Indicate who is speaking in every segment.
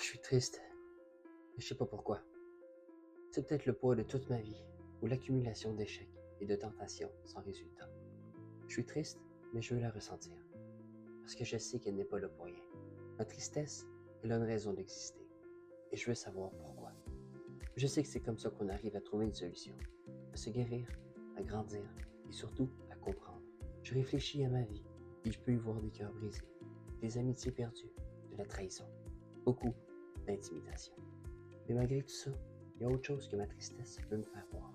Speaker 1: Je suis triste, mais je sais pas pourquoi. C'est peut-être le poids de toute ma vie, ou l'accumulation d'échecs et de tentations sans résultat. Je suis triste, mais je veux la ressentir, parce que je sais qu'elle n'est pas là pour rien. Ma tristesse, elle a une raison d'exister, et je veux savoir pourquoi. Je sais que c'est comme ça qu'on arrive à trouver une solution, à se guérir, à grandir, et surtout à comprendre. Je réfléchis à ma vie, et je peux y voir des cœurs brisés, des amitiés perdues, de la trahison, beaucoup d'intimidation. Mais malgré tout ça, il y a autre chose que ma tristesse veut me faire voir.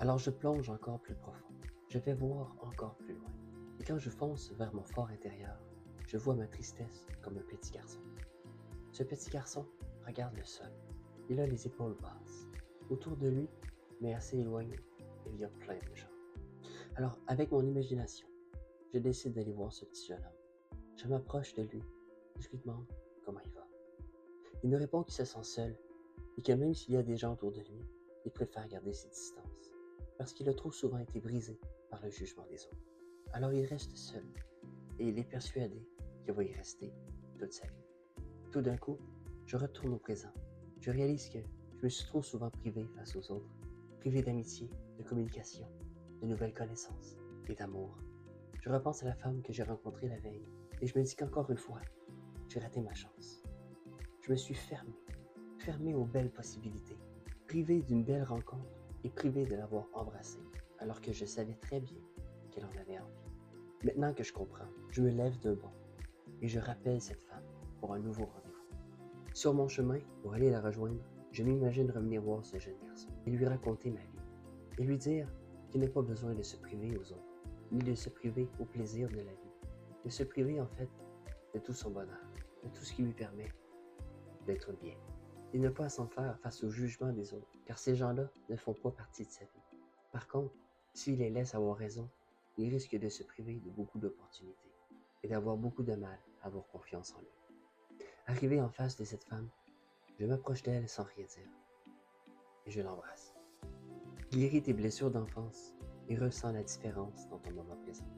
Speaker 1: Alors je plonge encore plus profond. Je vais voir encore plus loin. Et quand je fonce vers mon fort intérieur, je vois ma tristesse comme un petit garçon. Ce petit garçon regarde le sol. Il a les épaules basses. Autour de lui, mais assez éloigné, il y a plein de gens. Alors, avec mon imagination, je décide d'aller voir ce petit jeune homme. Je m'approche de lui et je lui demande comment il va. Il me répond qu'il se sent seul et que même s'il y a des gens autour de lui, il préfère garder ses distances, parce qu'il a trop souvent été brisé par le jugement des autres. Alors il reste seul, et il est persuadé qu'il va y rester toute sa vie. Tout d'un coup, je retourne au présent. Je réalise que je me suis trop souvent privé face aux autres, privé d'amitié, de communication, de nouvelles connaissances et d'amour. Je repense à la femme que j'ai rencontrée la veille, et je me dis qu'encore une fois, j'ai raté ma chance. Je me suis fermé aux belles possibilités, privé d'une belle rencontre et privé de l'avoir embrassée, alors que je savais très bien qu'elle en avait envie. Maintenant que je comprends, je me lève d'un bond et je rappelle cette femme pour un nouveau rendez-vous. Sur mon chemin, pour aller la rejoindre, je m'imagine revenir voir ce jeune garçon et lui raconter ma vie et lui dire qu'il n'a pas besoin de se priver aux autres, ni de se priver au plaisir de la vie, de se priver en fait de tout son bonheur, de tout ce qui lui permet d'être bien. Il n'a pas à s'en faire face au jugement des autres, car ces gens-là ne font pas partie de sa vie. Par contre, s'il les laisse avoir raison, il risque de se priver de beaucoup d'opportunités et d'avoir beaucoup de mal à avoir confiance en lui. Arrivé en face de cette femme, je m'approche d'elle sans rien dire et je l'embrasse. Guéris tes blessures d'enfance et ressens la différence dans ton moment présent.